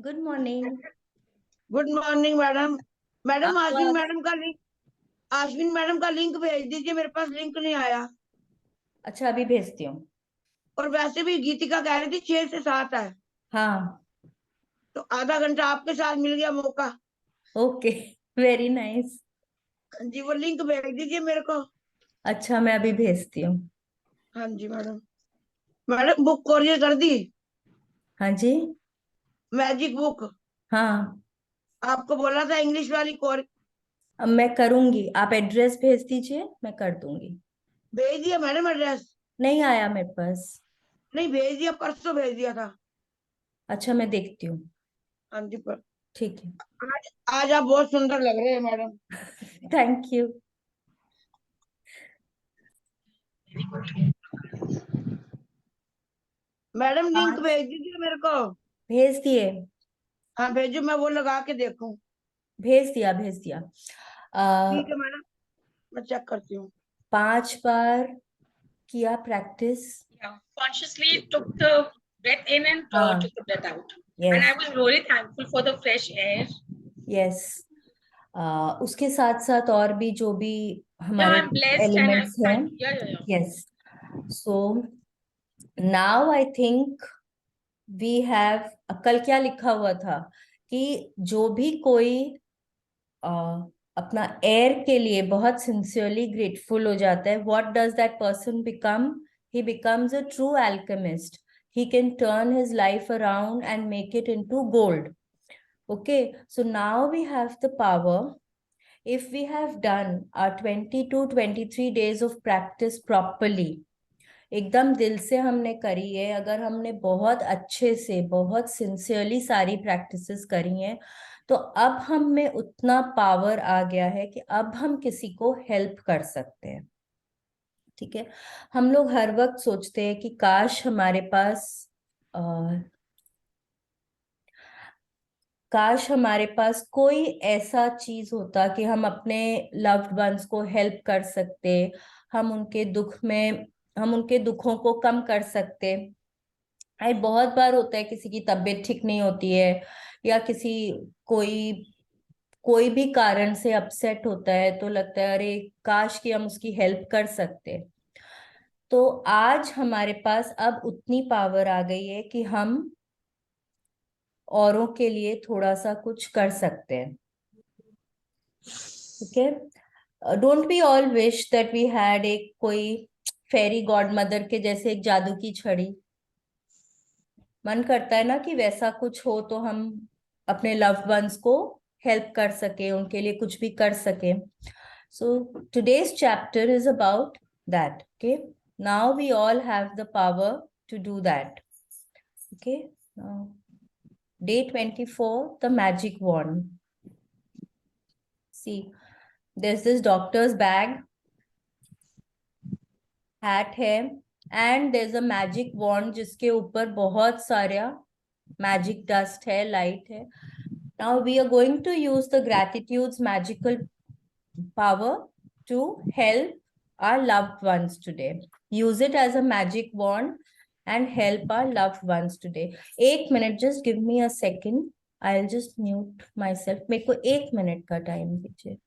Good morning. Good morning madam. Madam आप आश्विन madam का link भेज दीजिए, मेरे पास लिंक नहीं आया। अच्छा, अभी भेजती हूँ। और वैसे भी गीतिका कह रही थी 6 से 7 है, हाँ, तो आधा घंटा आपके साथ मिल गया मौका। Okay, very nice. जी वो लिंक भेज दीजिए मेरे को। अच्छा, मैं अभी भेजती हूँ। हाँ जी मैडम। मैडम बुक कोरियर कर दी, हाँ जी। Magic book. हाँ, आपको बोला था इंग्लिश वाली अब मैं करूंगी। आप एड्रेस भेज दीजिए, मैं कर दूंगी। भेज दिया मैडम एड्रेस। नहीं आया मेरे पास। नहीं भेज दिया, परसों भेज दिया था। अच्छा, मैं देखती हूँ। हाँ जी पर ठीक है। आज आज आप बहुत सुंदर लग रहे हैं madam. Thank you. Madam link आज भेज दीजिए मेरे को। भेज दिए। हाँ भेजो, मैं वो लगा के देखूं। भेज दिया, भेज दिया। ठीक है मैडम, मैं चेक करती हूँ। 5 बार किया practice. Yeah, consciously took the breath in and हाँ, took the breath out. And yes I was really thankful for the fresh air. Yes. उसके साथ साथ और भी जो भी Yeah, हमारे I'm blessed and I'm elements हैं। thankful. Yeah. Yes. So now I think we have. कल क्या लिखा हुआ था कि जो भी कोई अपना एयर के लिए बहुत सिंसियरली ग्रेटफुल हो जाता है, what does that person become? He becomes a true alchemist. He can turn his life around and make it into gold. Okay, so now we have the power. If we have done our 20 to 23 days of practice properly, एकदम दिल से हमने करी है, अगर हमने बहुत अच्छे से बहुत सिंसियरली सारी प्रैक्टिसेस करी हैं, तो अब हम में उतना पावर आ गया है कि अब हम किसी को हेल्प कर सकते हैं। ठीक है। हम लोग हर वक्त सोचते हैं कि काश हमारे पास कोई ऐसा चीज होता कि हम अपने लव्ड वंस को हेल्प कर सकते, हम उनके दुख में हम उनके दुखों को कम कर सकते। आई बहुत बार होता है किसी की तबीयत ठीक नहीं होती है, या किसी कोई कोई भी कारण से अपसेट होता है, तो लगता है अरे काश कि हम उसकी हेल्प कर सकते। तो आज हमारे पास अब उतनी पावर आ गई है कि हम औरों के लिए थोड़ा सा कुछ कर सकते हैं। ठीक है। Don't we all wish that we had एक कोई फेरी गॉड मदर के जैसे एक जादू की छड़ी? मन करता है ना कि वैसा कुछ हो तो हम अपने लव्ड वंस को हेल्प कर सके, उनके लिए कुछ भी कर सके। So today's chapter is about that. Okay, now we all have the power to do that. Okay, day 24, the magic wand. See, there's this doctor's bag, hat है, and there's a magic wand जिसके ऊपर बहुत सारा magic dust है, light है. Now we are going to use the gratitude's magical power to help our loved ones today. Use it as a magic wand and help our loved ones today. 1 minute, just give me a second. I'll just mute myself. मेरे को 1 minute का time दीजिए।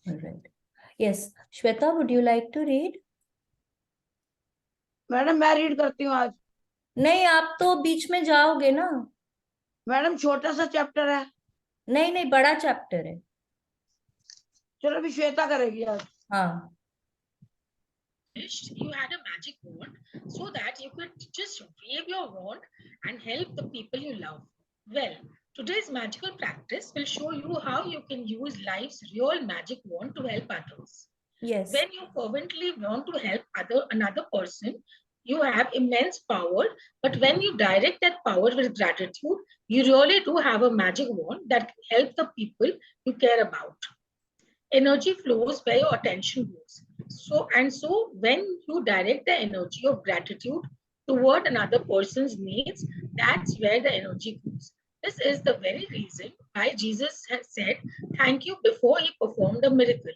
All right. Yes, Shweta, would you like to read? Madam मैं read करती हूँ आज। नहीं, आप तो बीच में जाओगे ना। मैडम छोटा सा चैप्टर है। नहीं नहीं, बड़ा चैप्टर है। चलो अभी श्वेता करेगी आज। हाँ। You had a magic wand so that you could just wave your wand and help the people you love. Well, today's magical practice will show you how you can use life's real magic wand to help others. Yes. When you fervently want to help another person, you have immense power. But when you direct that power with gratitude, you really do have a magic wand that can help the people you care about. Energy flows where your attention goes. So when you direct the energy of gratitude toward another person's needs, that's where the energy goes. This is the very reason why Jesus has said thank you before he performed a miracle.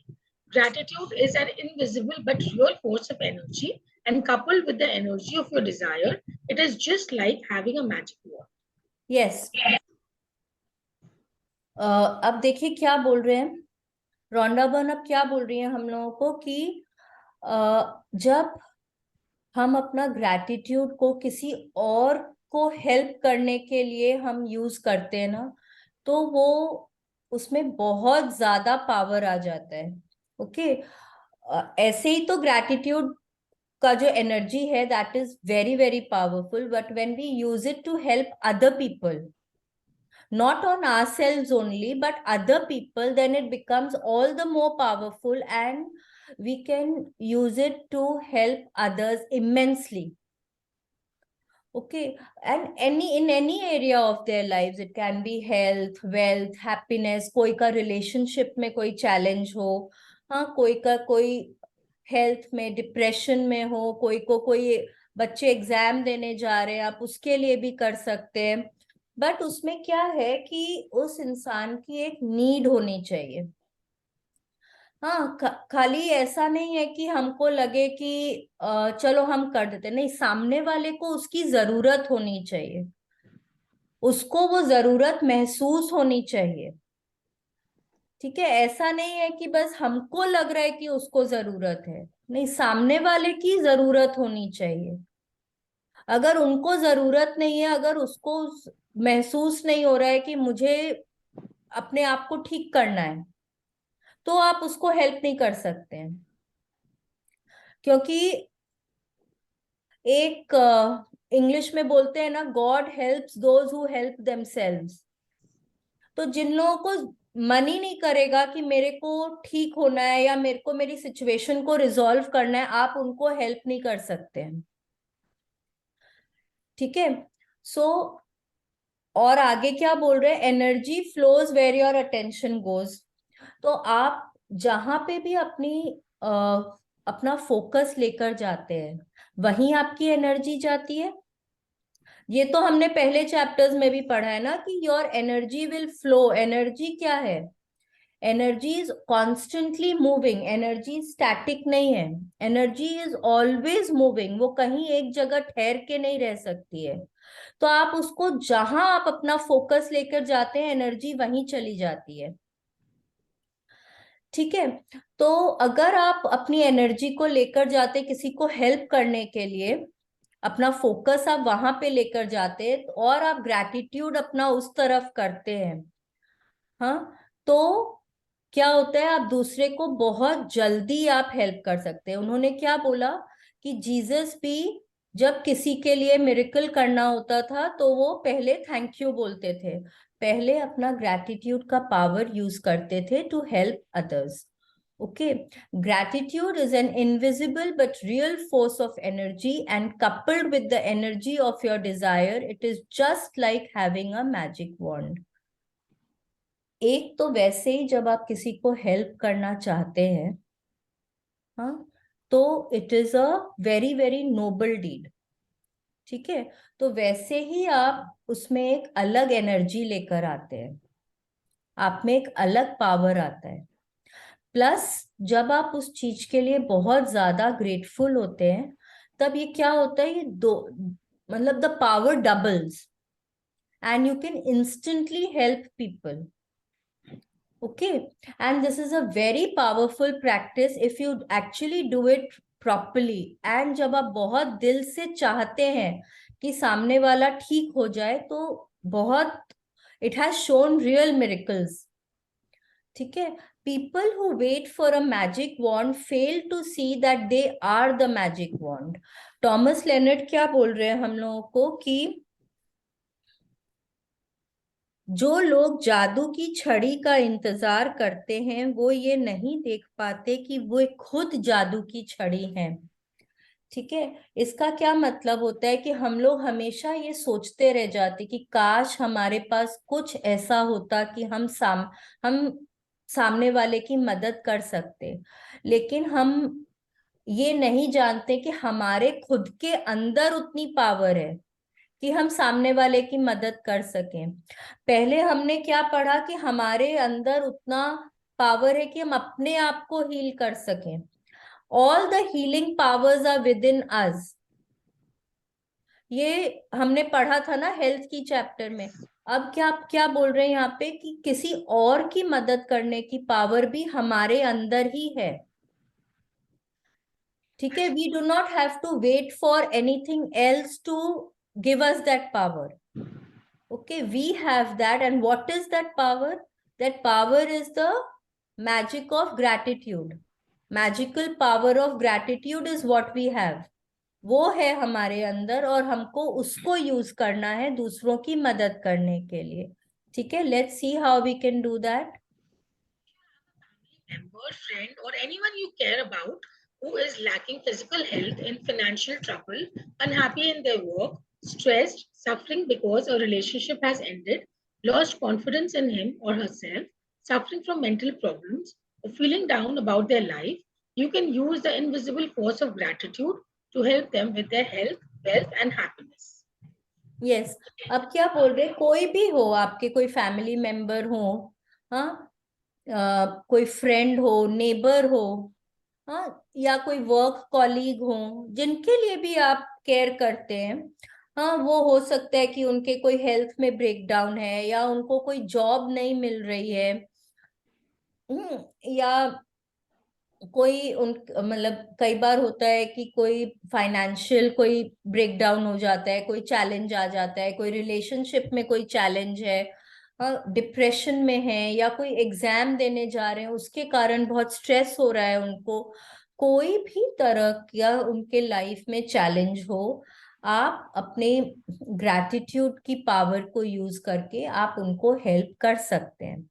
Gratitude is an invisible but real force of energy, and coupled with the energy of your desire, it is just like having a magic wand. Yes. अब देखिए क्या बोल रहे हैं Rhonda Byrne, अब क्या बोल रही है हम लोगों को कि जब हम अपना ग्रैटिट्यूड को किसी और को हेल्प करने के लिए हम यूज करते हैं ना, तो वो उसमें बहुत ज्यादा पावर आ जाता है। ओके, ऐसे ही तो ग्रैटिट्यूड का जो एनर्जी है that is very very powerful, but when we use it to help other people, not on ourselves only but other people, then it becomes all the more powerful and we can use it to help others immensely. Okay, and in any area of their lives, it can be health, wealth, happiness, कोई का relationship में कोई challenge हो, हाँ कोई का कोई health में डिप्रेशन में हो, कोई बच्चे एग्जाम देने जा रहे हैं, आप उसके लिए भी कर सकते हैं। बट उसमें क्या है कि उस इंसान की एक नीड होनी चाहिए। हाँ, खाली ऐसा नहीं है कि हमको लगे कि चलो हम कर देते, नहीं, सामने वाले को उसकी जरूरत होनी चाहिए, उसको वो जरूरत महसूस होनी चाहिए। ठीक है, ऐसा नहीं है कि बस हमको लग रहा है कि उसको जरूरत है, नहीं, सामने वाले की जरूरत होनी चाहिए। अगर उनको जरूरत नहीं है, अगर उसको महसूस नहीं हो रहा है कि मुझे अपने आप को ठीक करना है, तो आप उसको हेल्प नहीं कर सकते हैं। क्योंकि एक इंग्लिश में बोलते हैं ना, God helps those who help themselves. तो जिन लोगों को मन ही नहीं करेगा कि मेरे को ठीक होना है या मेरे को मेरी सिचुएशन को रिजॉल्व करना है, आप उनको हेल्प नहीं कर सकते हैं। ठीक है, सो और आगे क्या बोल रहे हैं, energy flows where your attention goes. तो आप जहां पे भी अपना फोकस लेकर जाते हैं, वहीं आपकी एनर्जी जाती है। ये तो हमने पहले चैप्टर्स में भी पढ़ा है ना कि your energy will flow. Energy क्या है, energy is constantly moving, energy static नहीं है, एनर्जी इज ऑलवेज मूविंग, वो कहीं एक जगह ठहर के नहीं रह सकती है। तो आप उसको जहां आप अपना फोकस लेकर जाते हैं, एनर्जी वहीं चली जाती है। ठीक है, तो अगर आप अपनी एनर्जी को लेकर जाते किसी को हेल्प करने के लिए, अपना फोकस आप वहां पे लेकर जाते और आप ग्रैटिट्यूड अपना उस तरफ करते हैं, हाँ, तो क्या होता है, आप दूसरे को बहुत जल्दी आप हेल्प कर सकते हैं। उन्होंने क्या बोला कि जीसस भी जब किसी के लिए मिरेकल करना होता था तो वो पहले थैंक यू बोलते थे, पहले अपना ग्रैटिट्यूड का पावर यूज करते थे to help others. Okay, gratitude is an invisible but real force of energy, and coupled with the energy of your desire, it is just like having a magic wand. एक तो वैसे ही जब आप किसी को help करना चाहते हैं, हाँ, तो it is a very very noble deed. ठीक है, तो वैसे ही आप उसमें एक अलग एनर्जी लेकर आते हैं, आप में एक अलग पावर आता है। प्लस जब आप उस चीज के लिए बहुत ज्यादा ग्रेटफुल होते हैं, तब ये क्या होता है, ये दो मतलब the power doubles and you can instantly help people. Okay, and this is a very powerful practice if you actually do it properly. And जब आप बहुत दिल से चाहते हैं कि सामने वाला ठीक हो जाए, तो बहुत it has shown real miracles. ठीक है, people who wait for a magic wand fail to see that they are the magic wand. Thomas Leonard क्या बोल रहे हैं हम लोगों को कि जो लोग जादू की छड़ी का इंतजार करते हैं, वो ये नहीं देख पाते कि वो खुद जादू की छड़ी हैं। ठीक है, इसका क्या मतलब होता है कि हम लोग हमेशा ये सोचते रह जाते कि काश हमारे पास कुछ ऐसा होता कि हम सामने वाले की मदद कर सकते, लेकिन हम ये नहीं जानते कि हमारे खुद के अंदर उतनी पावर है कि हम सामने वाले की मदद कर सकें। पहले हमने क्या पढ़ा कि हमारे अंदर उतना पावर है कि हम अपने आप को हील कर सकें। All the healing powers are within us. ये हमने पढ़ा था ना हेल्थ की चैप्टर में। अब क्या क्या बोल रहे हैं यहाँ पे कि किसी और की मदद करने की पावर भी हमारे अंदर ही है। ठीक है, we do not have to wait for anything else to give us that power. Okay, we have that. And what is that power? That power is the magic of gratitude. Magical power of gratitude is what we have. वो है हमारे अंदर और हमको उसको use करना है दूसरों की मदद करने के लिए। ठीक है, let's see how we can do that. Member, friend, or anyone you care about who is lacking physical health, in financial trouble, unhappy in their work, stressed, suffering because a relationship has ended, lost confidence in him or herself, suffering from mental problems, or feeling down about their life, you can use the invisible force of gratitude to help them with their health, wealth, and happiness. Yes, अब क्या बोल रहे, कोई भी हो, आपके कोई family member हो, हाँ, कोई फ्रेंड हो, नेबर हो, हाँ, या कोई वर्क कॉलीग हो, जिनके लिए भी आप केयर करते हैं, हाँ, वो हो सकता है कि उनके कोई हेल्थ में ब्रेकडाउन है या उनको कोई जॉब नहीं मिल रही है, या कोई उन मतलब कई बार होता है कि कोई फाइनेंशियल कोई ब्रेकडाउन हो जाता है, कोई चैलेंज आ जाता है, कोई रिलेशनशिप में कोई चैलेंज है, डिप्रेशन में है, या कोई एग्जाम देने जा रहे हैं उसके कारण बहुत स्ट्रेस हो रहा है उनको। कोई भी तरह का उनके लाइफ में चैलेंज हो, आप अपने ग्रैटिट्यूड की पावर को यूज करके आप उनको हेल्प कर सकते हैं।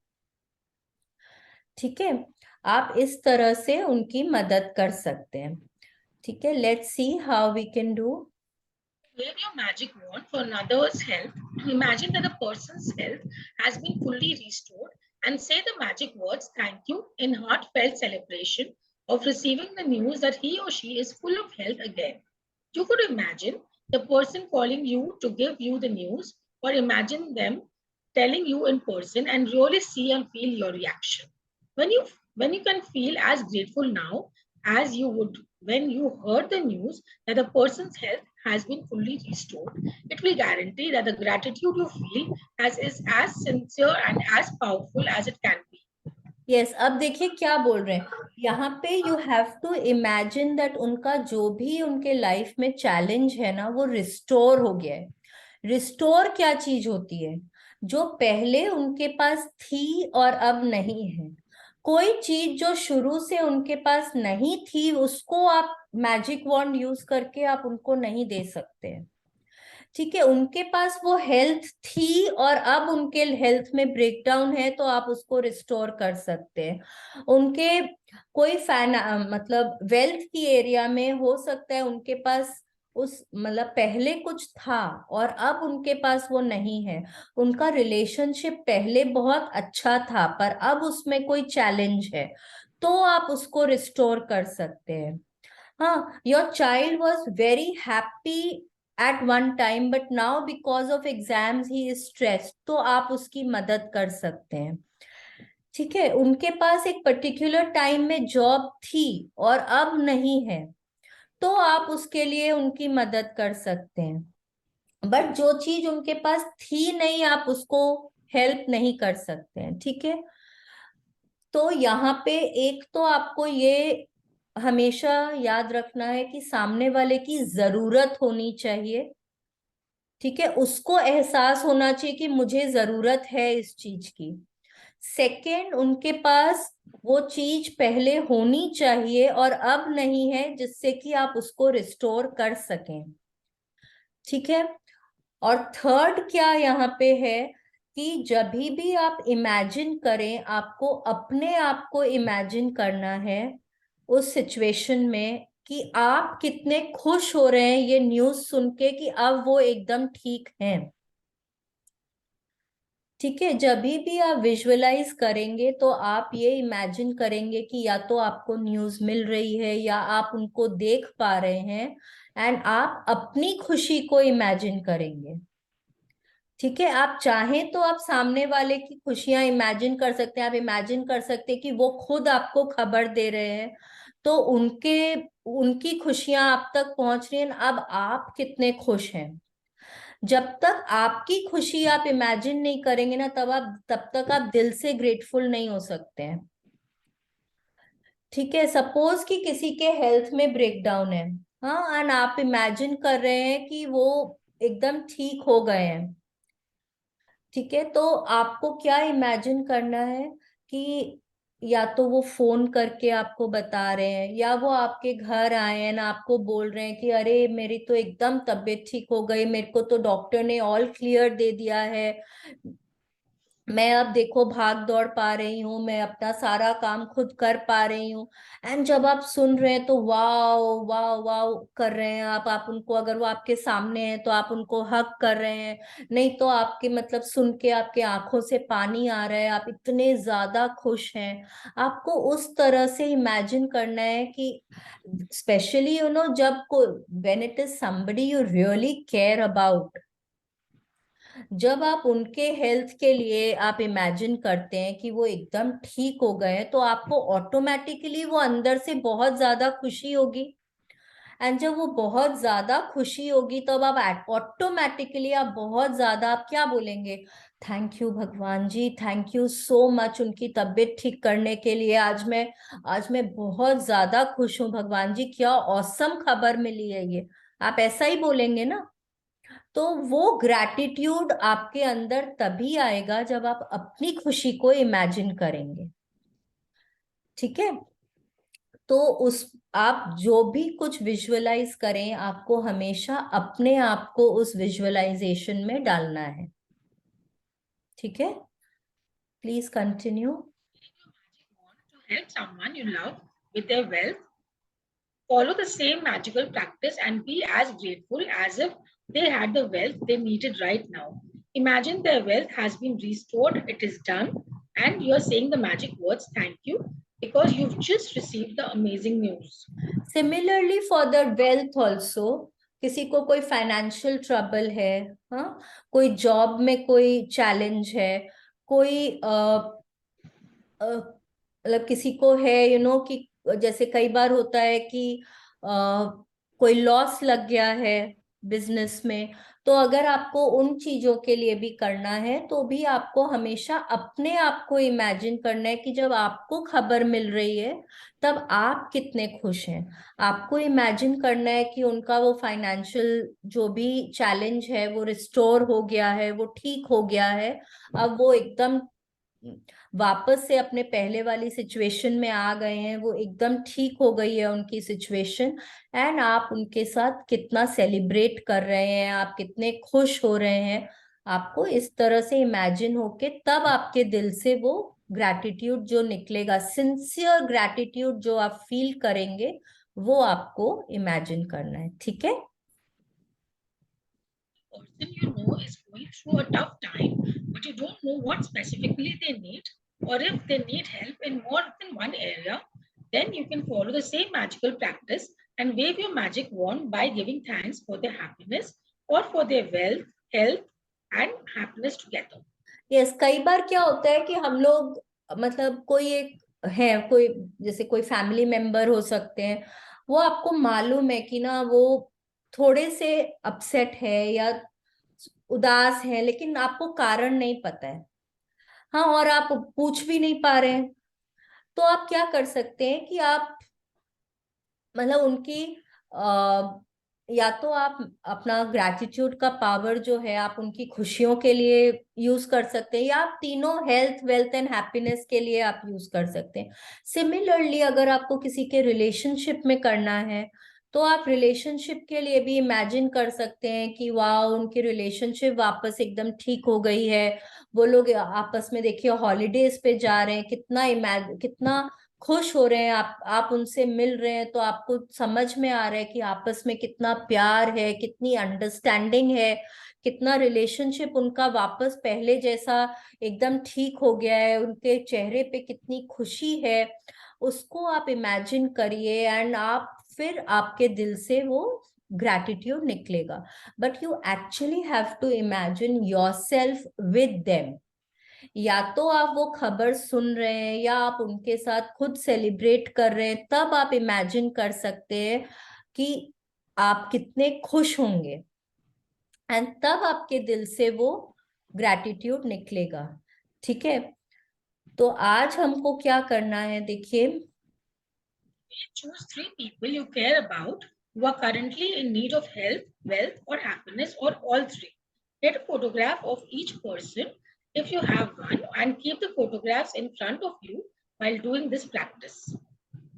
ठीक है, आप इस तरह से उनकी मदद कर सकते हैं। ठीक है, let's see how we can do. Wave your magic wand for another's help. Imagine that the person's health has been fully restored and say the magic words thank you in heartfelt celebration of receiving the news that he or she is full of health again. You could imagine the person calling you to give you the news, or imagine them telling you in person and really see and feel your reaction. When you can feel as grateful now as you would when you heard the news that the person's health has been fully restored, it will guarantee that the gratitude you feel is as sincere and as powerful as it can be. Yes, अब देखिए क्या बोल रहे हैं यहाँ पे, you have to imagine that उनका जो भी उनके लाइफ में चैलेंज है ना, वो रिस्टोर हो गया है। रिस्टोर क्या चीज होती है? जो पहले उनके पास थी और अब नहीं है। कोई चीज जो शुरू से उनके पास नहीं थी, उसको आप मैजिक वॉन्ड यूज करके आप उनको नहीं दे सकते हैं। ठीक है, उनके पास वो हेल्थ थी और अब उनके हेल्थ में ब्रेकडाउन है, तो आप उसको रिस्टोर कर सकते हैं। उनके कोई मतलब वेल्थ की एरिया में हो सकता है उनके पास उस मतलब पहले कुछ था और अब उनके पास वो नहीं है। उनका रिलेशनशिप पहले बहुत अच्छा था पर अब उसमें कोई चैलेंज है, तो आप उसको रिस्टोर कर सकते हैं। हाँ, your child was very happy at one time but now because of exams he is stressed, तो आप उसकी मदद कर सकते हैं। ठीक है, उनके पास एक पर्टिकुलर टाइम में जॉब थी और अब नहीं है, तो आप उसके लिए उनकी मदद कर सकते हैं। बट जो चीज उनके पास थी नहीं, आप उसको हेल्प नहीं कर सकते हैं। ठीक है, तो यहाँ पे एक तो आपको ये हमेशा याद रखना है कि सामने वाले की जरूरत होनी चाहिए। ठीक है, उसको एहसास होना चाहिए कि मुझे जरूरत है इस चीज की। सेकंड, उनके पास वो चीज पहले होनी चाहिए और अब नहीं है, जिससे कि आप उसको रिस्टोर कर सकें। ठीक है, और थर्ड क्या यहाँ पे है कि जब भी आप इमेजिन करें, आपको अपने आप को इमेजिन करना है उस सिचुएशन में कि आप कितने खुश हो रहे हैं ये न्यूज सुन के कि अब वो एकदम ठीक हैं। ठीक है, जब भी आप विजुअलाइज करेंगे तो आप ये इमेजिन करेंगे कि या तो आपको न्यूज़ मिल रही है या आप उनको देख पा रहे हैं, एंड आप अपनी खुशी को इमेजिन करेंगे। ठीक है, आप चाहें तो आप सामने वाले की खुशियां इमेजिन कर सकते हैं, आप इमेजिन कर सकते हैं कि वो खुद आपको खबर दे रहे हैं, तो उनकी खुशियां आप तक पहुंच रही हैं, अब आप कितने खुश हैं। जब तक आपकी खुशी आप इमेजिन नहीं करेंगे ना, तब तक आप दिल से ग्रेटफुल नहीं हो सकते हैं। ठीक है, सपोज कि किसी के हेल्थ में ब्रेकडाउन है, हाँ, एंड आप इमेजिन कर रहे हैं कि वो एकदम ठीक हो गए हैं। ठीक है, तो आपको क्या इमेजिन करना है कि या तो वो फोन करके आपको बता रहे हैं, या वो आपके घर आए हैं ना, आपको बोल रहे हैं कि अरे मेरी तो एकदम तबीयत ठीक हो गई, मेरे को तो डॉक्टर ने ऑल क्लियर दे दिया है, मैं अब देखो भाग दौड़ पा रही हूँ, मैं अपना सारा काम खुद कर पा रही हूँ। एंड जब आप सुन रहे हैं तो वाओ वाओ वाओ कर रहे हैं आप उनको, अगर वो आपके सामने है तो आप उनको हक कर रहे हैं, नहीं तो आपके मतलब सुन के आपके आंखों से पानी आ रहा है, आप इतने ज्यादा खुश हैं। आपको उस तरह से इमेजिन करना है कि स्पेशली जब को when it is somebody you really care about, जब आप उनके हेल्थ के लिए आप इमेजिन करते हैं कि वो एकदम ठीक हो गए हैं, तो आपको ऑटोमेटिकली वो अंदर से बहुत ज्यादा खुशी होगी। एंड जब वो बहुत ज्यादा खुशी होगी तब आप ऑटोमेटिकली आप बहुत ज्यादा आप क्या बोलेंगे, थैंक यू भगवान जी, थैंक यू सो मच उनकी तबीयत ठीक करने के लिए, आज मैं बहुत ज्यादा खुश हूँ भगवान जी, क्या औसम खबर मिली है ये, आप ऐसा ही बोलेंगे ना। तो वो ग्रैटिट्यूड आपके अंदर तभी आएगा जब आप अपनी खुशी को इमेजिन करेंगे। ठीक है, तो उस आप जो भी कुछ विजुअलाइज करें, आपको हमेशा अपने आप को उस विजुअलाइजेशन में डालना है। ठीक है, please continue. To help someone you love with their wealth, follow the same magical practice and be as grateful as if they had the wealth they needed right now. Imagine their wealth has been restored, it is done, and you're saying the magic words thank you because you've just received the amazing news. Similarly for the wealth also, किसी को कोई financial trouble है, हाँ, कोई job में कोई challenge है, कोई मतलब किसी को है कि जैसे कई बार होता है कि कोई लॉस लग गया है बिजनेस में, तो अगर आपको उन चीजों के लिए भी करना है तो भी आपको हमेशा अपने आप को इमेजिन करना है कि जब आपको खबर मिल रही है तब आप कितने खुश हैं। आपको इमेजिन करना है कि उनका वो फाइनेंशियल जो भी चैलेंज है वो रिस्टोर हो गया है, वो ठीक हो गया है, अब वो एकदम वापस से अपने पहले वाली सिचुएशन में आ गए हैं, वो एकदम ठीक हो गई है उनकी सिचुएशन, एंड आप उनके साथ कितना सेलिब्रेट कर रहे हैं, आप कितने खुश हो रहे हैं। आपको इस तरह से इमेजिन होके तब आपके दिल से वो ग्रैटिट्यूड जो निकलेगा, सिंसियर ग्रैटिट्यूड जो आप फील करेंगे, वो आपको इमेजिन करना है। ठीक है, Person you know is going through a tough time, but you don't know what specifically they need, or if they need help in more than one area, then you can follow the same magical practice and wave your magic wand by giving thanks for their happiness or for their wealth, health, and happiness together. Yes, कई बार क्या होता है कि हम लोग मतलब कोई एक है, कोई जैसे कोई फैमिली मेंबर हो सकते हैं, वो आपको मालूम है कि ना वो थोड़े से अपसेट है या उदास है, लेकिन आपको कारण नहीं पता है, हाँ, और आप पूछ भी नहीं पा रहे हैं। तो आप क्या कर सकते हैं कि आप मतलब उनकी आ, या तो आप अपना ग्रैटिट्यूड का पावर जो है आप उनकी खुशियों के लिए यूज कर सकते हैं, या आप तीनों हेल्थ वेल्थ एंड हैप्पीनेस के लिए आप यूज कर सकते हैं। सिमिलरली अगर आपको किसी के रिलेशनशिप में करना है तो आप रिलेशनशिप के लिए भी इमेजिन कर सकते हैं कि वाह उनकी रिलेशनशिप वापस एकदम ठीक हो गई है, वो लोग आपस में देखिए हॉलीडेज पे जा रहे हैं, कितना खुश हो रहे हैं, आप उनसे मिल रहे हैं तो आपको समझ में आ रहा है कि आपस में कितना प्यार है, कितनी अंडरस्टैंडिंग है, कितना रिलेशनशिप उनका वापस पहले जैसा एकदम ठीक हो गया है, उनके चेहरे पे कितनी खुशी है, उसको आप इमेजिन करिए एंड आप फिर आपके दिल से वो ग्रैटिट्यूड निकलेगा. But you actually have to imagine yourself with them. या तो आप वो खबर सुन रहे हैं या आप उनके साथ खुद सेलिब्रेट कर रहे हैं, तब आप इमेजिन कर सकते हैं कि आप कितने खुश होंगे एंड तब आपके दिल से वो ग्रैटिट्यूड निकलेगा. ठीक है, तो आज हमको क्या करना है, देखिए. Choose 3 people you care about who are currently in need of health, wealth, or happiness, or all 3. Get a photograph of each person if you have one and keep the photographs in front of you while doing this practice.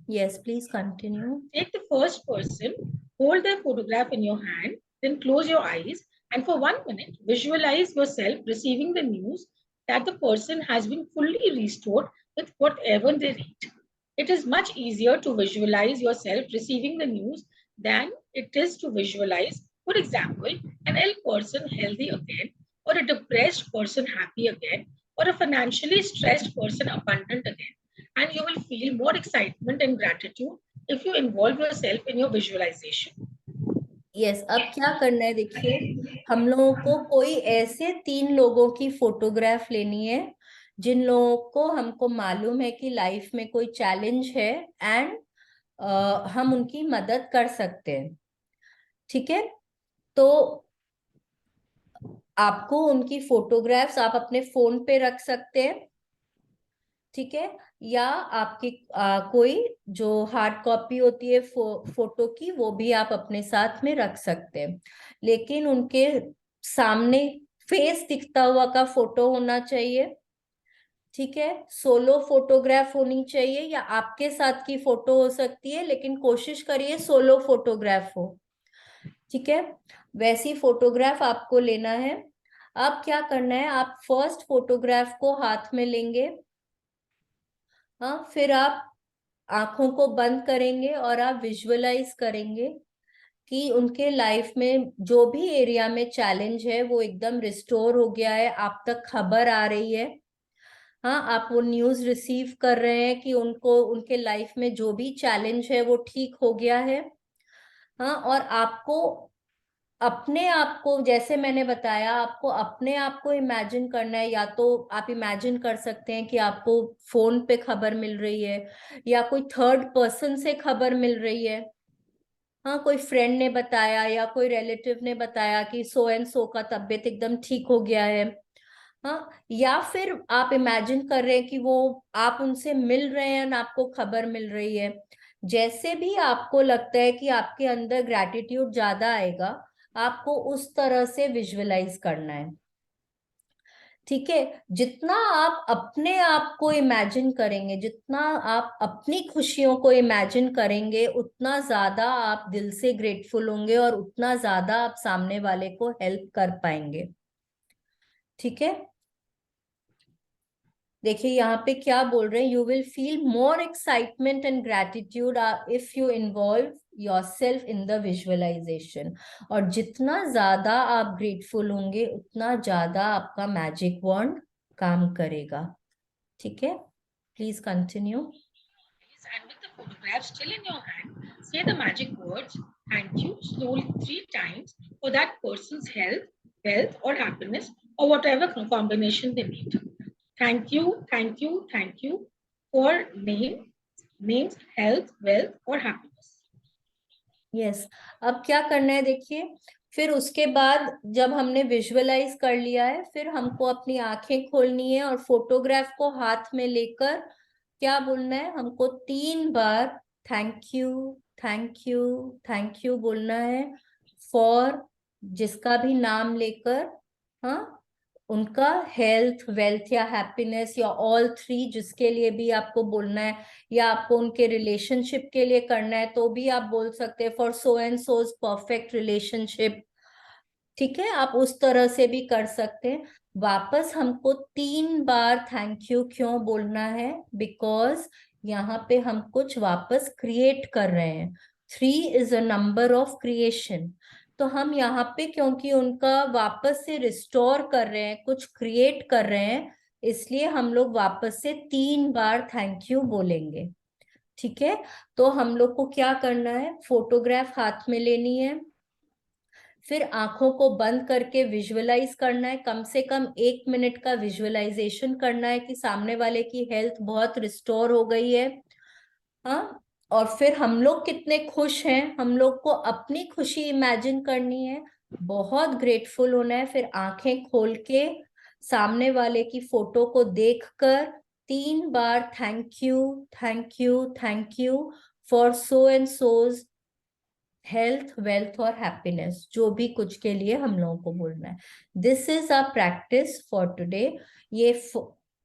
Yes, please continue. Take the first person, hold their photograph in your hand, then close your eyes and for 1 minute visualize yourself receiving the news that the person has been fully restored with whatever they need. It is much easier to visualize yourself receiving the news than it is to visualize, for example, an ill person healthy again, or a depressed person happy again, or a financially stressed person abundant again. And you will feel more excitement and gratitude if you involve yourself in your visualization. Yes, अब क्या करना है, देखिए. हम लोगों को कोई ऐसे 3 लोगों की फोटोग्राफ लेनी है जिन लोगों को हमको मालूम है कि लाइफ में कोई चैलेंज है एंड हम उनकी मदद कर सकते हैं. ठीक है, तो आपको उनकी फोटोग्राफ्स आप अपने फोन पे रख सकते हैं. ठीक है, या आपकी कोई जो हार्ड कॉपी होती है फोटो की, वो भी आप अपने साथ में रख सकते हैं. लेकिन उनके सामने फेस दिखता हुआ का फोटो होना चाहिए. ठीक है, सोलो फोटोग्राफ होनी चाहिए या आपके साथ की फोटो हो सकती है, लेकिन कोशिश करिए सोलो फोटोग्राफ हो. ठीक है, वैसी फोटोग्राफ आपको लेना है. अब क्या करना है, आप फर्स्ट फोटोग्राफ को हाथ में लेंगे. हाँ, फिर आप आंखों को बंद करेंगे और आप विजुअलाइज करेंगे कि उनके लाइफ में जो भी एरिया में चैलेंज है वो एकदम रिस्टोर हो गया है, आप तक खबर आ रही है. हाँ, आप वो न्यूज रिसीव कर रहे हैं कि उनको उनके लाइफ में जो भी चैलेंज है वो ठीक हो गया है. हाँ, और आपको अपने आप को, जैसे मैंने बताया, आपको अपने आप को इमेजिन करना है. या तो आप इमेजिन कर सकते हैं कि आपको फोन पे खबर मिल रही है या कोई थर्ड पर्सन से खबर मिल रही है. हाँ, कोई फ्रेंड ने बताया या कोई रिलेटिव ने बताया कि सो एंड सो का तबीयत एकदम ठीक हो गया है. हाँ, या फिर आप इमेजिन कर रहे हैं कि वो आप उनसे मिल रहे हैं और आपको खबर मिल रही है. जैसे भी आपको लगता है कि आपके अंदर ग्रैटिट्यूड ज्यादा आएगा, आपको उस तरह से विजुअलाइज करना है. ठीक है, जितना आप अपने आप को इमेजिन करेंगे, जितना आप अपनी खुशियों को इमेजिन करेंगे, उतना ज्यादा आप दिल से ग्रेटफुल होंगे और उतना ज्यादा आप सामने वाले को हेल्प कर पाएंगे. ठीक है, देखिए यहाँ पे क्या बोल रहे हैं, you will feel more excitement and gratitude if you involve yourself in the visualisation. और जितना ज्यादा आप ग्रेटफुल होंगे उतना ज्यादा आपका मैजिक वॉन्ड काम करेगा. ठीक है, please continue. And with the photograph still in your hand, say the magic words, thank you, slowly 3 times for that person's health, wealth, or happiness, or whatever combination they need. Thank you, thank you, thank you for names, health, wealth, or happiness. Yes, अब क्या करना है, देखिए. फिर उसके बाद जब हमने विजुअलाइज कर लिया है, फिर हमको अपनी आंखें खोलनी है और फोटोग्राफ को हाथ में लेकर क्या बोलना है, हमको 3 बार thank you, thank you, thank you बोलना है फॉर, जिसका भी नाम लेकर, हाँ, उनका हेल्थ, वेल्थ या हैप्पीनेस या ऑल 3, जिसके लिए भी आपको बोलना है. या आपको उनके रिलेशनशिप के लिए करना है तो भी आप बोल सकते हैं for so and shows perfect relationship. ठीक है, आप उस तरह से भी कर सकते हैं. वापस हमको 3 बार थैंक यू क्यों बोलना है, बिकॉज यहाँ पे हम कुछ वापस क्रिएट कर रहे हैं. 3 is a number of creation. तो हम यहाँ पे क्योंकि उनका वापस से रिस्टोर कर रहे हैं, कुछ क्रिएट कर रहे हैं, इसलिए हम लोग वापस से 3 बार थैंक यू बोलेंगे। ठीक है, तो हम लोग को क्या करना है, फोटोग्राफ हाथ में लेनी है, फिर आंखों को बंद करके विजुअलाइज करना है, कम से कम 1 मिनट का विजुअलाइजेशन करना है कि सामने वाले की हेल्थ बहुत रिस्टोर हो गई है। हाँ, और फिर हम लोग कितने खुश हैं, हम लोग को अपनी खुशी इमेजिन करनी है, बहुत ग्रेटफुल होना है, फिर आंखें खोल के सामने वाले की फोटो को देखकर 3 बार thank you, thank you, thank you for so and so's health, wealth और हैप्पीनेस, जो भी कुछ के लिए हम लोगों को बोलना है। This is a practice for today. ये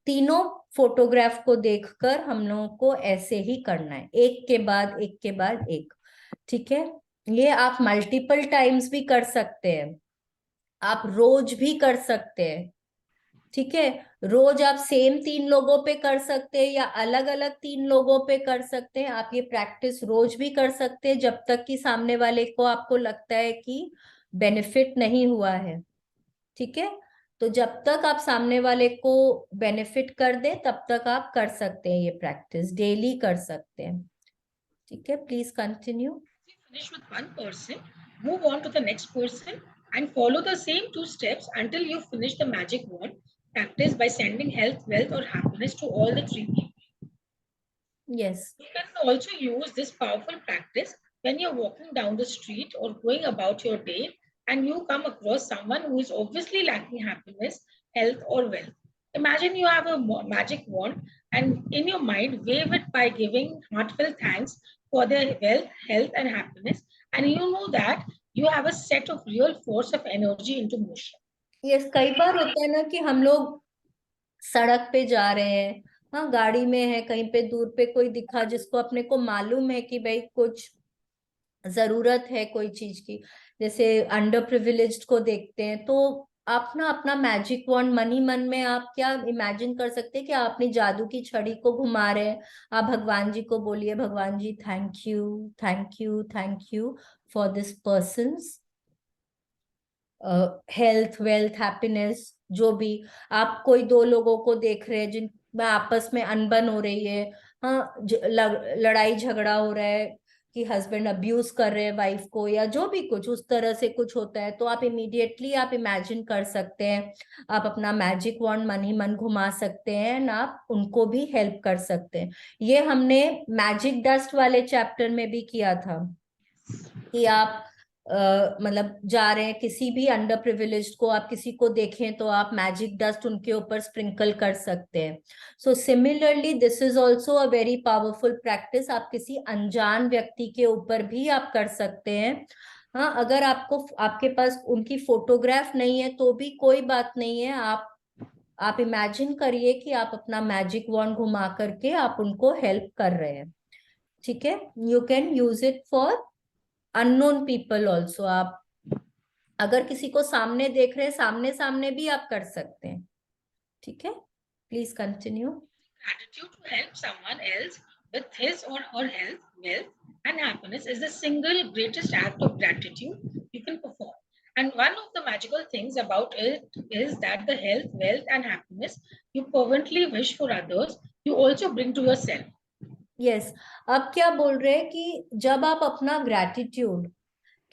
तीनों फोटोग्राफ को देखकर हम लोगों को ऐसे ही करना है, एक के बाद एक के बाद एक। ठीक है, ये आप मल्टीपल टाइम्स भी कर सकते हैं, आप रोज भी कर सकते हैं। ठीक है, रोज आप सेम 3 लोगों पे कर सकते हैं या अलग अलग 3 लोगों पे कर सकते हैं। आप ये प्रैक्टिस रोज भी कर सकते हैं जब तक कि सामने वाले को आपको लगता है कि बेनिफिट नहीं हुआ है। ठीक है, तो जब तक आप सामने वाले को बेनिफिट कर दे तब तक आप कर सकते हैं, ये प्रैक्टिस डेली कर सकते हैं। ठीक है, please continue. Finish with one person, move on to the next person, and follow the same 2 steps until you finish the magic wand practice by sending health, wealth, or happiness to all the 3 people. Yes. You can also use this powerful practice when you're walking down the street or going about your day and you come across someone who is obviously lacking happiness, health, or wealth. Imagine you have a magic wand and in your mind wave it by giving heartfelt thanks for their wealth, health, and happiness. And you know that you have a set of real force of energy into motion. Yes, कई बार होता है ना कि हम लोग सड़क पे जा रहे हैं, हाँ गाड़ी में है, कहीं पे दूर पे कोई दिखा जिसको अपने को मालूम है कि भाई कुछ जरूरत है कोई चीज की, जैसे अंडर प्रिविलेज्ड को देखते हैं, तो आप ना अपना मैजिक वॉन्ड मन ही मन में आप क्या इमेजिन कर सकते हैं कि आप अपनी जादू की छड़ी को घुमा रहे हैं। आप भगवान जी को बोलिए, भगवान जी thank you, thank you, thank you for this person's health, wealth, happiness, जो भी। आप कोई 2 लोगों को देख रहे हैं जिनमें आपस में अनबन हो रही है, हाँ लड़ाई झगड़ा हो रहा है कि हस्बैंड अब्यूज कर रहे हैं वाइफ को या जो भी कुछ उस तरह से कुछ होता है, तो आप इमीडिएटली आप इमेजिन कर सकते हैं, आप अपना मैजिक वॉन्ड मन ही मन घुमा सकते हैं ना, आप उनको भी हेल्प कर सकते हैं। ये हमने मैजिक डस्ट वाले चैप्टर में भी किया था कि आप मतलब जा रहे हैं किसी भी अंडर प्रिविलेज्ड को, आप किसी को देखें तो आप मैजिक डस्ट उनके ऊपर स्प्रिंकल कर सकते हैं। So similarly this is also a very powerful practice, आप किसी अनजान व्यक्ति के ऊपर भी आप कर सकते हैं। हाँ, अगर आपको आपके पास उनकी फोटोग्राफ नहीं है तो भी कोई बात नहीं है, आप इमेजिन करिए कि आप अपना मैजिक वॉन्ड घुमा करके आप उनको हेल्प कर रहे हैं। ठीक है, you can use it for unknown people also. आप अगर किसी को सामने देख रहे हैं, सामने सामने भी आप कर सकते हैं। ठीक है, please continue. Gratitude to help someone else with his or her health, wealth, and happiness is the single greatest act of gratitude you can perform. And one of the magical things about it is that the health, wealth, and happiness you fervently wish for others, you also bring to yourself. Yes, अब क्या बोल रहे हैं कि जब आप अपना gratitude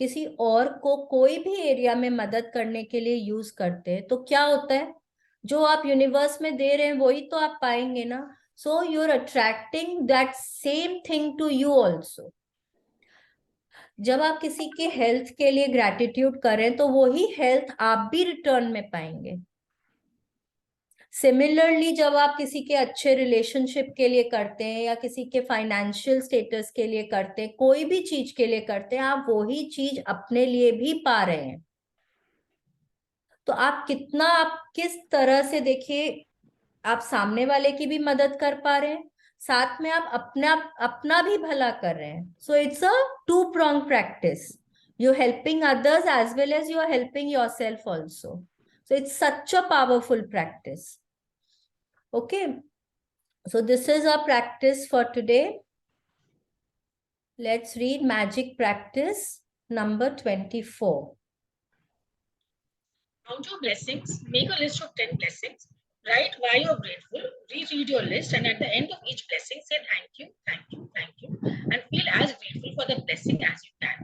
किसी और को कोई भी एरिया में मदद करने के लिए यूज करते हैं तो क्या होता है, जो आप यूनिवर्स में दे रहे हैं वही तो आप पाएंगे ना। So you are attracting that same thing to you also. जब आप किसी के हेल्थ के लिए ग्रैटिट्यूड करें तो वही हेल्थ आप भी रिटर्न में पाएंगे। सिमिलरली जब आप किसी के अच्छे रिलेशनशिप के लिए करते हैं या किसी के फाइनेंशियल स्टेटस के लिए करते हैं, कोई भी चीज के लिए करते हैं, आप वही चीज अपने लिए भी पा रहे हैं। तो आप कितना, आप किस तरह से देखिए, आप सामने वाले की भी मदद कर पा रहे हैं, साथ में आप अपना अपना भी भला कर रहे हैं। So it's a 2 pronged practice. You're helping others as well as you're helping yourself also. So it's such a powerful practice. Okay, so this is our practice for today. Let's read magic practice number 24. Count your blessings, make a list of 10 blessings, write why you're grateful, reread your list, and at the end of each blessing, say thank you, thank you, thank you, and feel as grateful for the blessing as you can.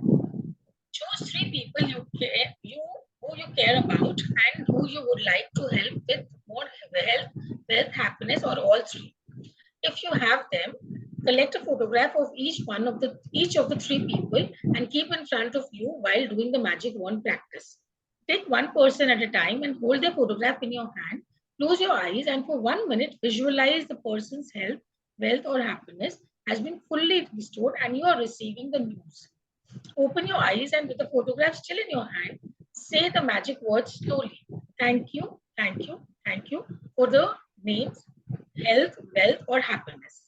Choose 3 people who you care about and who you would like to help with more health, wealth, happiness, or all 3. If you have them, collect a photograph of each of the 3 people and keep in front of you while doing the magic wand practice. Take one person at a time and hold their photograph in your hand. Close your eyes and for 1 minute visualize the person's health, wealth, or happiness has been fully restored and you are receiving the news. Open your eyes and with the photograph still in your hand, say the magic words slowly. Thank you, thank you, thank you for the names, health, wealth, or happiness.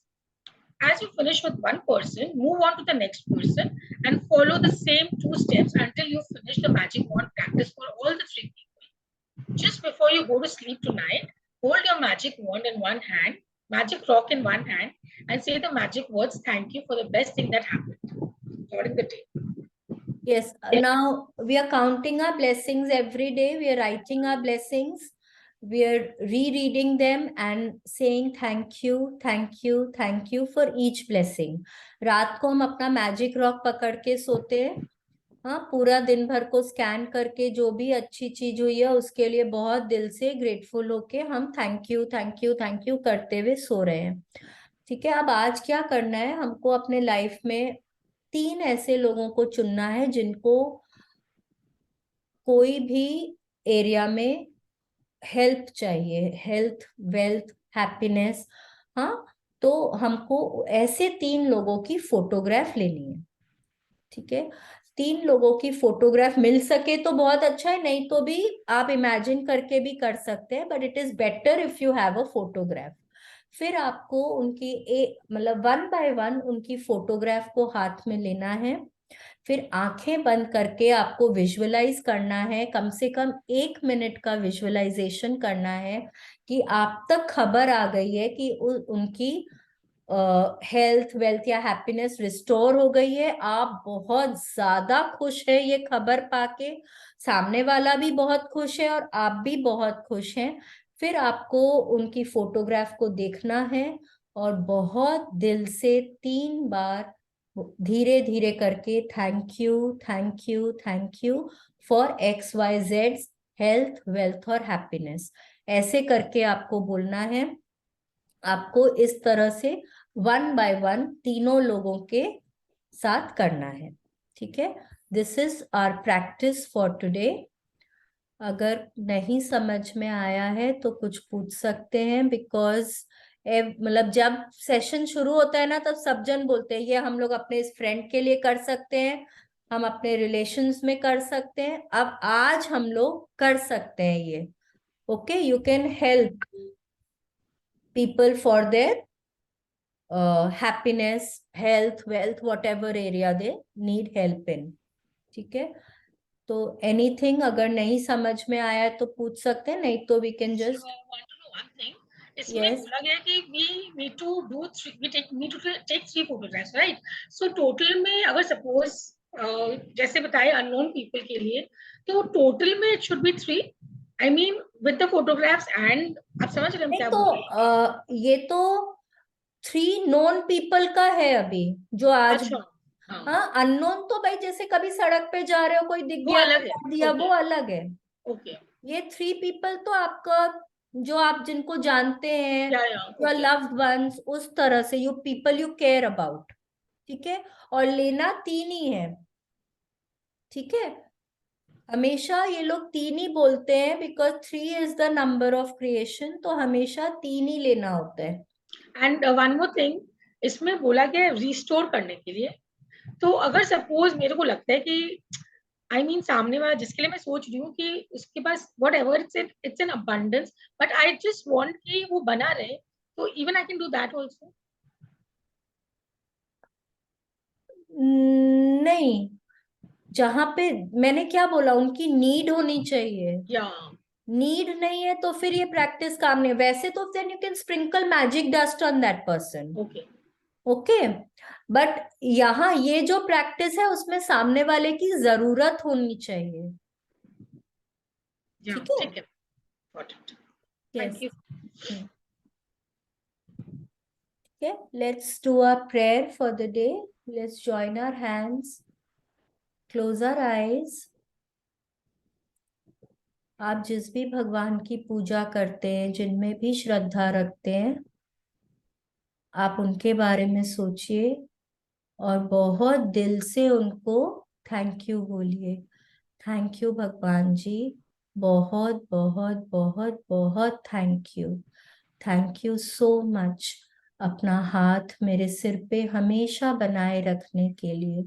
As you finish with one person, move on to the next person and follow the same 2 steps until you finish the magic wand practice for all the 3 people. Just before you go to sleep tonight, hold your magic wand in one hand, magic rock in one hand, and say the magic words, thank you for the best thing that happened during the day. Yes, now we are counting our blessings every day. We are writing our blessings. We are rereading them and saying thank you, thank you, thank you for each blessing. रात को हम अपना magic rock पकड़ के सोते हैं. हाँ, पूरा दिन भर को स्कैन करके जो भी अच्छी चीज हुई है उसके लिए बहुत दिल से ग्रेटफुल होके हम thank you, thank you, thank you करते हुए सो रहे हैं. ठीक है, अब आज क्या करना है, हमको अपने लाइफ में 3 ऐसे लोगों को चुनना है जिनको कोई भी एरिया में हेल्प चाहिए, हेल्थ, वेल्थ, हैप्पीनेस. हाँ, तो हमको ऐसे 3 लोगों की फोटोग्राफ लेनी है. ठीक है, 3 लोगों की फोटोग्राफ मिल सके तो बहुत अच्छा है, नहीं तो भी आप इमेजिन करके भी कर सकते हैं, but it is better if you have a photograph. फिर आपको उनकी मतलब 1 बाय 1 उनकी फोटोग्राफ को हाथ में लेना है. फिर आंखें बंद करके आपको विजुअलाइज करना है, कम से कम 1 मिनट का विजुअलाइजेशन करना है कि आप तक खबर आ गई है कि उनकी हेल्थ, वेल्थ या हैप्पीनेस रिस्टोर हो गई है. आप बहुत ज्यादा खुश है ये खबर पाके, सामने वाला भी बहुत खुश है और आप भी बहुत खुश हैं. फिर आपको उनकी फोटोग्राफ को देखना है और बहुत दिल से 3 बार धीरे धीरे करके thank you, thank you, thank you for XYZ health, wealth और हैप्पीनेस, ऐसे करके आपको बोलना है. आपको इस तरह से 1 बाय 1 तीनों लोगों के साथ करना है. ठीक है, this is our practice for today. अगर नहीं समझ में आया है तो कुछ पूछ सकते हैं, बिकॉज मतलब जब सेशन शुरू होता है ना तब सब जन बोलते हैं ये हम लोग अपने इस फ्रेंड के लिए कर सकते हैं, हम अपने रिलेशंस में कर सकते हैं. अब आज हम लोग कर सकते हैं ये. Okay, you can help people for their happiness, health, wealth, whatever area they need help in. ठीक है, तो anything अगर नहीं समझ में आया तो पूछ सकते हैं, नहीं तो we can just. So, I want to know one thing. इसमें बोला गया कि we need to take 3 photographs, right? So total में अगर suppose जैसे बताए unknown people के लिए, तो total में it should be 3. I mean with the photographs and आप समझ रहे हैं क्या बोल रहे हैं? ये तो 3 known people का है अभी जो आज. अच्छा, हाँ, अननोन तो भाई जैसे कभी सड़क पे जा रहे हो कोई दिख वो गया अलग है. तो दिया, वो अलग है. ओके, ये 3 people तो आपका जो आप जिनको जानते हैं, योर okay. लव्ड वंस, उस तरह से you people you care about. ठीक है, और लेना 3 ही है. ठीक है, हमेशा ये लोग 3 ही बोलते हैं because 3 is the number of creation, तो हमेशा 3 ही लेना होता है. एंड वन मोर थिंग, इसमें बोला गया है रिस्टोर करने के लिए. तो अगर सपोज मेरे को लगता है कि आई मीन सामने वाला जिसके लिए मैं सोच रही हूँ कि उसके पास whatever it's an abundance, but I just want कि वो बना रहे, तो even I can do that also. नहीं, जहां पे मैंने क्या बोला, उनकी नीड होनी चाहिए. या नीड नहीं है तो फिर ये प्रैक्टिस काम नहीं. वैसे तो then you can sprinkle magic dust on that person. Okay, okay, but यहाँ ये जो प्रैक्टिस है उसमें सामने वाले की जरूरत होनी चाहिए। Yeah, ठीक है। ठीक है, got it. Yes. Thank you. Okay, let's do a prayer for the day. Let's join our hands, close our eyes. आप जिस भी भगवान की पूजा करते हैं, जिनमें भी श्रद्धा रखते हैं, आप उनके बारे में सोचिए और बहुत दिल से उनको थैंक यू बोलिए। थैंक यू भगवान जी, बहुत बहुत बहुत बहुत thank you. Thank you so much अपना हाथ मेरे सिर पे हमेशा बनाए रखने के लिए।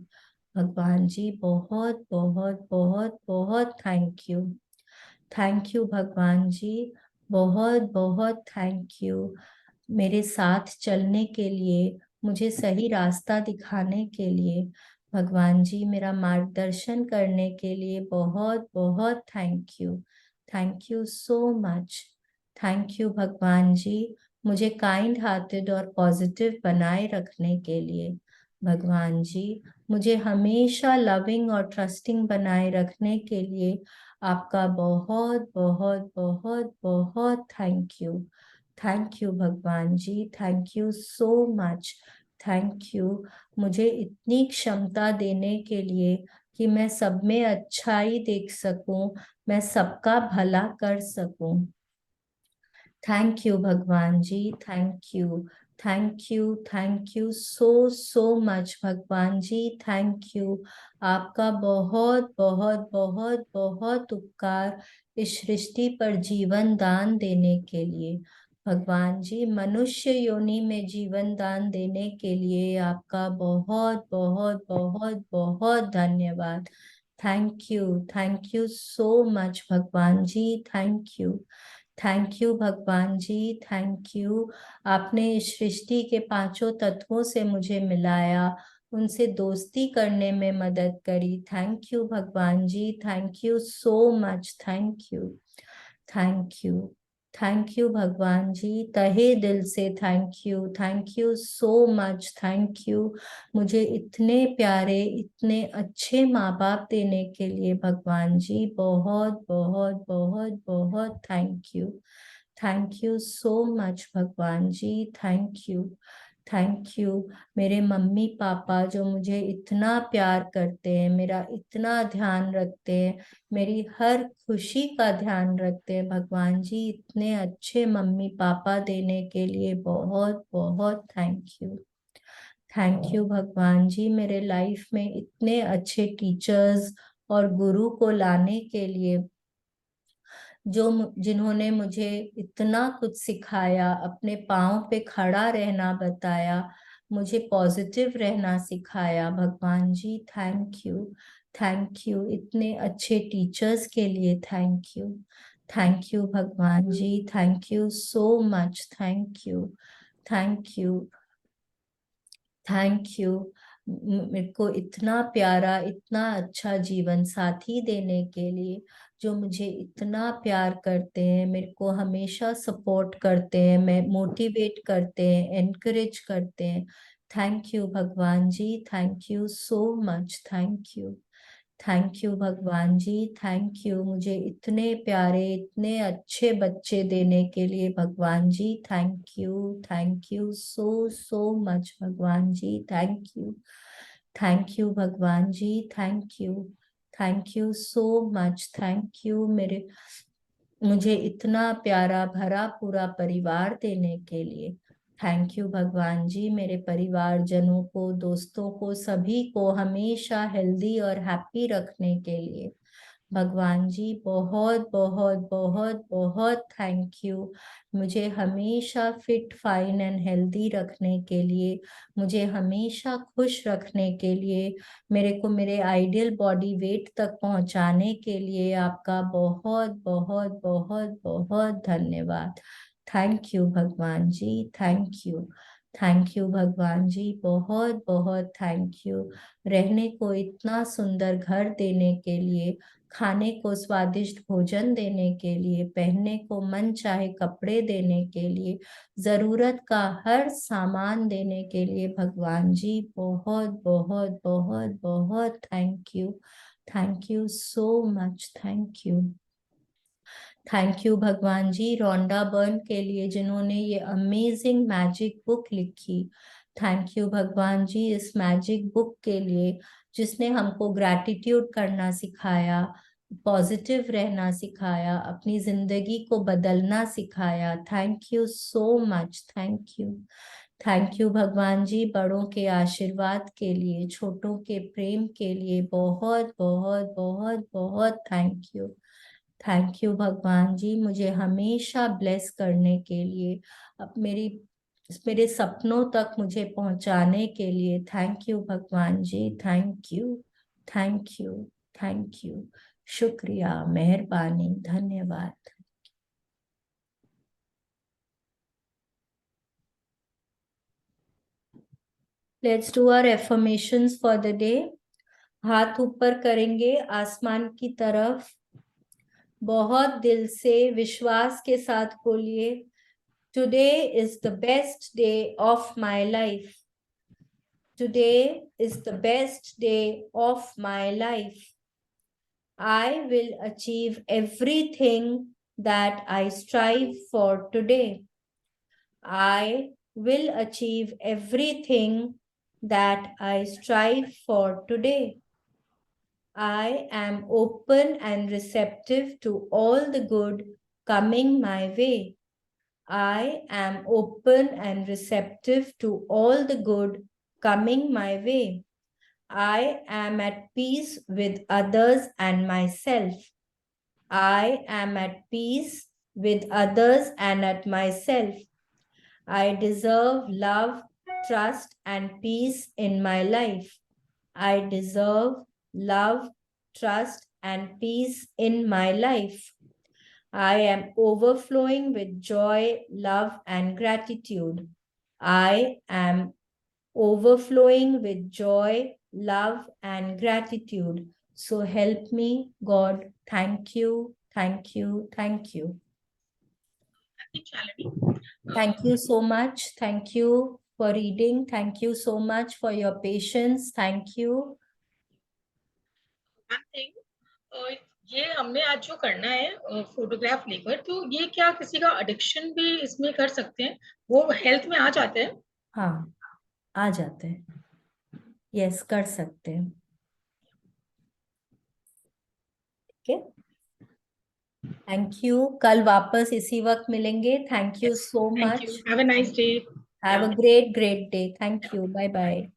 भगवान जी बहुत बहुत बहुत बहुत थैंक यू। थैंक यू भगवान जी, बहुत बहुत थैंक यू मेरे साथ चलने के लिए, मुझे सही रास्ता दिखाने के लिए। भगवान जी मेरा मार्गदर्शन करने के लिए बहुत बहुत thank you. Thank you so much. Thank you भगवान जी, मुझे काइंड हार्टेड और पॉजिटिव बनाए रखने के लिए। भगवान जी मुझे हमेशा लविंग और ट्रस्टिंग बनाए रखने के लिए आपका बहुत बहुत बहुत बहुत थैंक यू। थैंक यू भगवान जी, thank you so much. Thank you मुझे इतनी क्षमता देने के लिए कि मैं सब में अच्छाई देख सकूं, मैं सबका भला कर सकूं। थैंक यू भगवान जी, thank you. Thank you so so much भगवान जी, थैंक यू। आपका बहुत बहुत बहुत बहुत उपकार इस सृष्टि पर जीवन दान देने के लिए। भगवान जी मनुष्य योनि में जीवन दान देने के लिए आपका बहुत बहुत बहुत बहुत धन्यवाद। थैंक यू सो मच भगवान जी, थैंक यू। थैंक यू भगवान जी, थैंक यू। आपने इस सृष्टि के पांचों तत्वों से मुझे मिलाया, उनसे दोस्ती करने में मदद करी। थैंक यू भगवान जी, thank you so much. Thank you, thank you, thank you भगवान जी, तहे दिल से thank you so much. Thank you मुझे इतने प्यारे इतने अच्छे माँ बाप देने के लिए भगवान जी, बहुत बहुत बहुत बहुत थैंक यू सो मच भगवान जी, थैंक यू। थैंक यू मेरे मम्मी पापा जो मुझे इतना प्यार करते हैं, मेरा इतना ध्यान रखते हैं, मेरी हर खुशी का ध्यान रखते हैं। भगवान जी इतने अच्छे मम्मी पापा देने के लिए बहुत बहुत थैंक यू। थैंक यू भगवान जी मेरे लाइफ में इतने अच्छे टीचर्स और गुरु को लाने के लिए, जिन्होंने मुझे इतना कुछ सिखाया, अपने पाँव पे खड़ा रहना बताया, मुझे पॉजिटिव रहना सिखाया। भगवान जी थैंक यू इतने अच्छे टीचर्स के लिए। थैंक यू भगवान जी, thank you so much. Thank you, thank you मेरे को इतना प्यारा इतना अच्छा जीवन साथी देने के लिए, जो मुझे इतना प्यार करते हैं, मेरे को हमेशा सपोर्ट करते हैं, मैं मोटिवेट करते हैं, एनकरेज करते हैं। थैंक यू भगवान जी, thank you so much. Thank you भगवान जी, थैंक यू मुझे इतने प्यारे इतने अच्छे बच्चे देने के लिए। भगवान जी thank you so so much भगवान जी, थैंक यू भगवान जी, thank you so much. Thank you मुझे इतना प्यारा भरा पूरा परिवार देने के लिए। थैंक यू भगवान जी मेरे परिवारजनों को, दोस्तों को, सभी को हमेशा हेल्दी और हैप्पी रखने के लिए। भगवान जी बहुत बहुत बहुत बहुत थैंक यू मुझे हमेशा फिट फाइन एंड हेल्दी रखने के लिए, मुझे हमेशा खुश रखने के लिए, मेरे को मेरे आइडियल बॉडी वेट तक पहुंचाने के लिए आपका बहुत बहुत बहुत बहुत धन्यवाद। थैंक यू भगवान जी, थैंक यू भगवान जी, बहुत बहुत थैंक यू रहने को इतना सुंदर घर देने के लिए, खाने को स्वादिष्ट भोजन देने के लिए, पहनने को मन चाहे कपड़े देने के लिए, जरूरत का हर सामान देने के लिए भगवान जी बहुत बहुत बहुत बहुत thank you so much, thank you. Thank you भगवान जी रोंडा बर्न के लिए जिन्होंने ये अमेजिंग मैजिक बुक लिखी। थैंक यू भगवान जी इस मैजिक बुक के लिए जिसने हमको ग्रैटिट्यूड करना सिखाया, पॉजिटिव रहना सिखाया, अपनी जिंदगी को बदलना सिखाया। Thank you so much, thank you भगवान जी बड़ों के आशीर्वाद के लिए, छोटों के प्रेम के लिए बहुत बहुत बहुत बहुत थैंक यू भगवान जी मुझे हमेशा ब्लेस करने के लिए, अब मेरे सपनों तक मुझे पहुंचाने के लिए। थैंक यू भगवान जी, थैंक यू, शुक्रिया, मेहरबानी, धन्यवाद। Let's do our affirmations for the day. हाथ ऊपर करेंगे आसमान की तरफ, बहुत दिल से विश्वास के साथ बोलिए, Today is the best day of my life. Today is the best day of my life. I will achieve everything that I strive for today. I will achieve everything that I strive for today. I am open and receptive to all the good coming my way. I am open and receptive to all the good coming my way. I am at peace with others and myself. I am at peace with others and at myself. I deserve love, trust, and peace in my life. I deserve love, trust, and peace in my life. I am overflowing with joy, love, and gratitude. I am overflowing with joy, love, and gratitude. So help me, God. Thank you, thank you, thank you. Shalini. Thank you so much. Thank you for reading. Thank you so much for your patience. Thank you. One thing, ये हमने आज जो करना है photograph लेकर, तो ये क्या किसी का एडिक्शन भी इसमें कर सकते हैं? वो हेल्थ में आ जाते हैं? हाँ, आ जाते हैं, यस, कर सकते हैं। ठीक है, थैंक यू। कल वापस इसी वक्त मिलेंगे। Thank you so Thank much. you. Have a nice day. Have a great day. Thank you, bye bye.